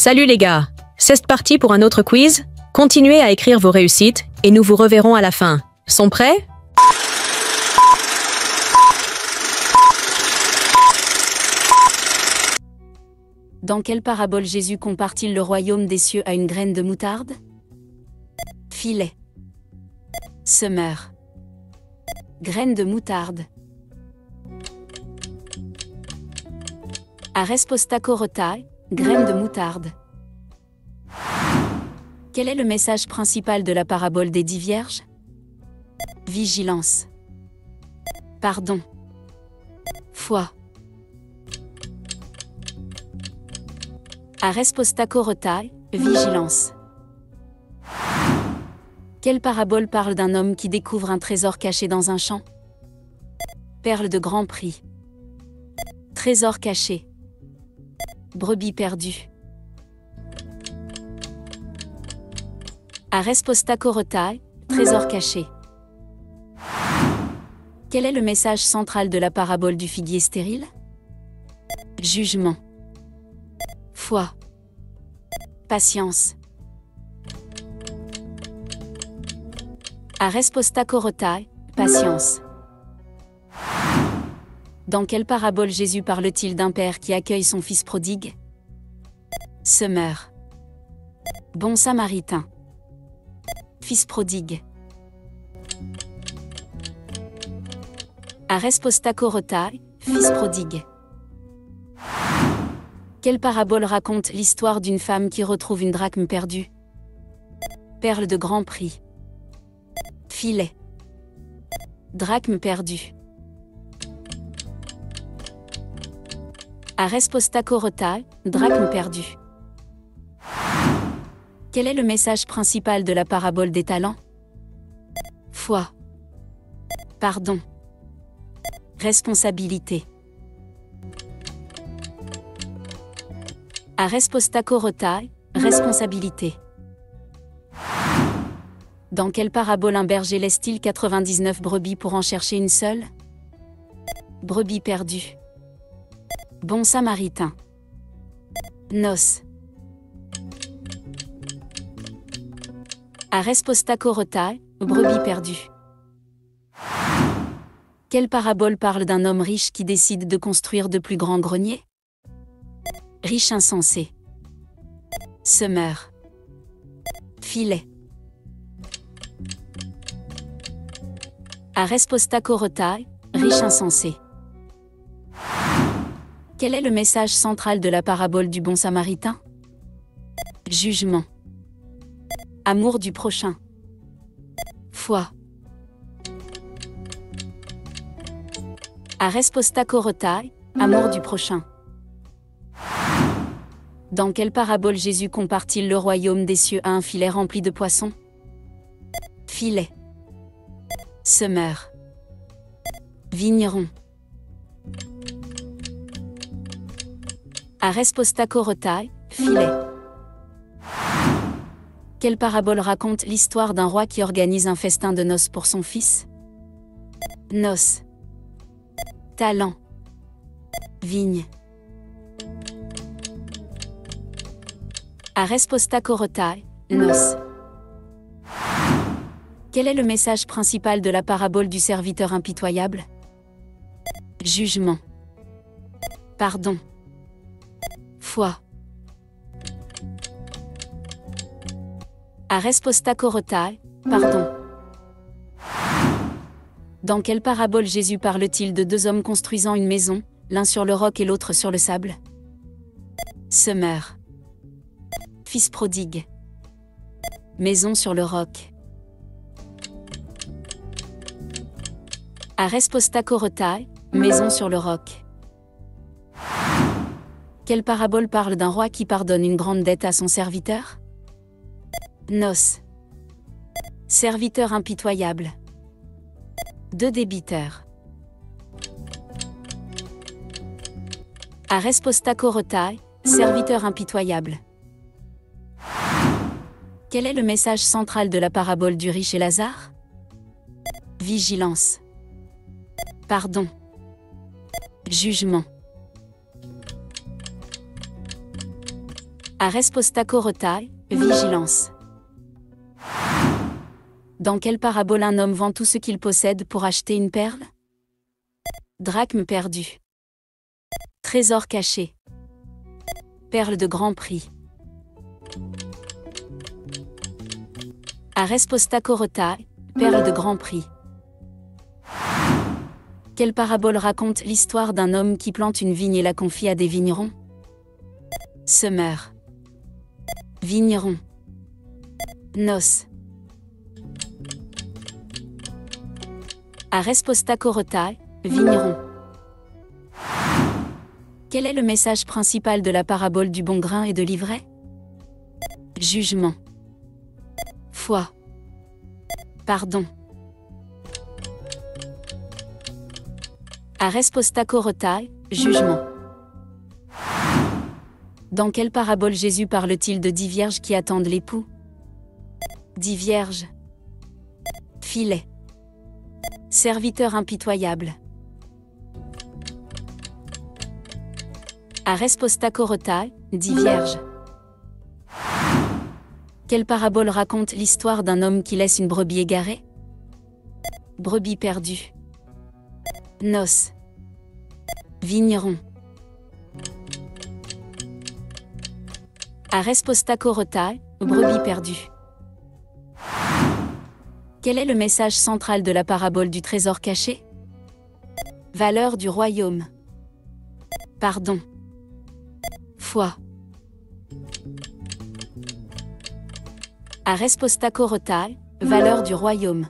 Salut les gars, c'est parti pour un autre quiz. Continuez à écrire vos réussites et nous vous reverrons à la fin. Sont prêts? Dans quelle parabole Jésus compare-t-il le royaume des cieux à une graine de moutarde? Filet. Semeur. Graine de moutarde. Arespostacorotai, graine de moutarde. Quel est le message principal de la parabole des 10 vierges? Vigilance. Pardon. Foi. Arespostacorotai, vigilance. Quelle parabole parle d'un homme qui découvre un trésor caché dans un champ? Perle de grand prix. Trésor caché. Brebis perdue. Arespostacorotai, trésor caché. Quel est le message central de la parabole du figuier stérile? Jugement. Foi. Patience. Arespostacorotai, patience. Dans quelle parabole Jésus parle-t-il d'un père qui accueille son fils prodigue? Semeur. Bon samaritain. Fils prodigue. Arespostacorotai, fils prodigue. Quelle parabole raconte l'histoire d'une femme qui retrouve une drachme perdue? Perle de grand prix. Filet. Drachme perdue. Arespostacorotai, drachme perdue. Quel est le message principal de la parabole des talents? Foi. Pardon. Responsabilité. Arespostacorotai, responsabilité. Dans quelle parabole un berger laisse-t-il 99 brebis pour en chercher une seule? Brebis perdue. Bon samaritain. Noces. Arespostacorotai, brebis perdue. Quelle parabole parle d'un homme riche qui décide de construire de plus grands greniers? Riche insensé. Semeur. Filet. Arespostacorotai, riche insensé. Quel est le message central de la parabole du bon samaritain? Jugement. Amour du prochain. Foi. Arespostacorotai, amour du prochain. Dans quelle parabole Jésus compare-t-il le royaume des cieux à un filet rempli de poissons? Filet. Semeur. Vigneron. Arespostacorotai, filet. Quelle parabole raconte l'histoire d'un roi qui organise un festin de noces pour son fils? Noces. Talent. Vigne. Arespostacorotai, noces. Quel est le message principal de la parabole du serviteur impitoyable? Jugement. Pardon. Foi. Arespostacorotai, pardon. Dans quelle parabole Jésus parle-t-il de deux hommes construisant une maison, l'un sur le roc et l'autre sur le sable? Semeur. Fils prodigue. Maison sur le roc. Arespostacorotai, maison sur le roc. Quelle parabole parle d'un roi qui pardonne une grande dette à son serviteur? Noces. Serviteur impitoyable. Deux débiteurs. Arespostacorotai, serviteur impitoyable. Quel est le message central de la parabole du riche et Lazare? Vigilance. Pardon. Jugement. Ares Postakorotai, vigilance. Dans quelle parabole un homme vend tout ce qu'il possède pour acheter une perle? Drachme perdu. Trésor caché. Perle de grand prix. Ares Postakorotai, perle de grand prix. Quelle parabole raconte l'histoire d'un homme qui plante une vigne et la confie à des vignerons? Semeur. Vigneron. Noces. Ares Postakorotai, vigneron. Quel est le message principal de la parabole du bon grain et de l'ivraie? Jugement. Foi. Pardon. Ares Postakorotai, jugement. Dans quelle parabole Jésus parle-t-il de 10 vierges qui attendent l'époux? 10 vierges. Filet. Serviteur impitoyable. Ares Postakorotai, 10 vierges. Quelle parabole raconte l'histoire d'un homme qui laisse une brebis égarée? Brebis perdue. Noces. Vigneron. Ares Postakorotai, brebis perdue. Quel est le message central de la parabole du trésor caché? Valeur du royaume. Pardon. Foi. Ares Postakorotai, valeur du royaume.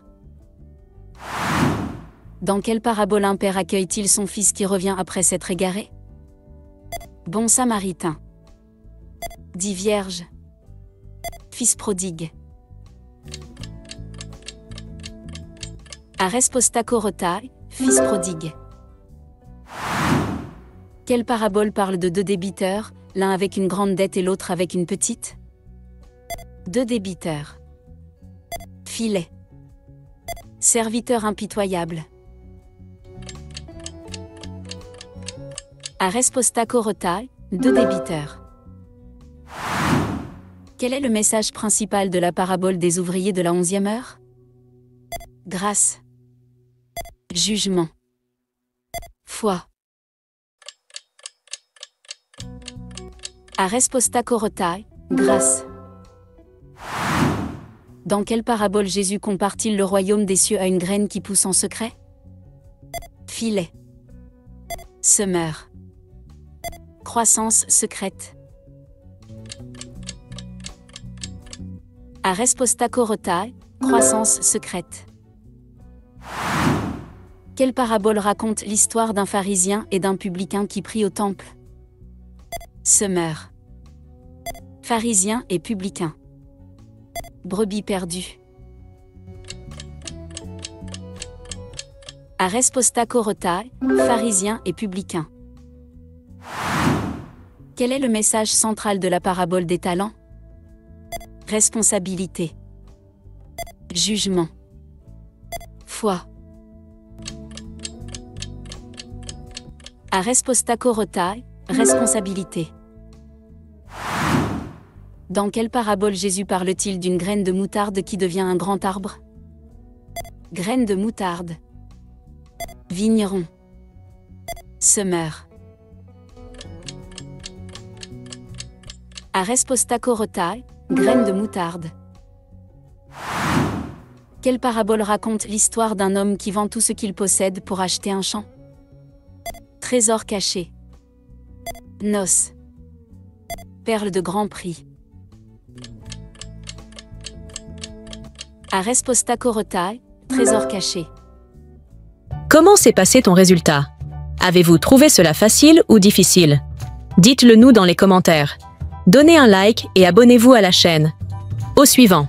Dans quelle parabole un père accueille-t-il son fils qui revient après s'être égaré? Bon samaritain. 10 vierges. Fils prodigue. Ares Postakorotai, fils prodigue. Quelle parabole parle de 2 débiteurs, l'un avec une grande dette et l'autre avec une petite? 2 débiteurs. Filet. Serviteur impitoyable. Ares Postakorotai, 2 débiteurs. Quel est le message principal de la parabole des ouvriers de la 11e heure? Grâce. Jugement. Foi. Ares Postakorotai, grâce. Dans quelle parabole Jésus compare-t-il le royaume des cieux à une graine qui pousse en secret? Filet. Semeur. Croissance secrète. Ares Postakorotai, croissance secrète. Quelle parabole raconte l'histoire d'un pharisien et d'un publicain qui prient au temple? Semeur. Pharisien et publicain. Brebis perdue. Ares Postakorotai, pharisien et publicain. Quel est le message central de la parabole des talents? Responsabilité. Jugement. Foi. Ares Postakorotai, responsabilité. Dans quelle parabole Jésus parle-t-il d'une graine de moutarde qui devient un grand arbre? Graine de moutarde. Vigneron. Semeur. Ares Postakorotai, graine de moutarde. Quelle parabole raconte l'histoire d'un homme qui vend tout ce qu'il possède pour acheter un champ? Trésor caché. Noces. Perle de grand prix. Ares Postakorotai, trésor caché. Comment s'est passé ton résultat? Avez-vous trouvé cela facile ou difficile? Dites-le nous dans les commentaires. Donnez un like et abonnez-vous à la chaîne. Au suivant.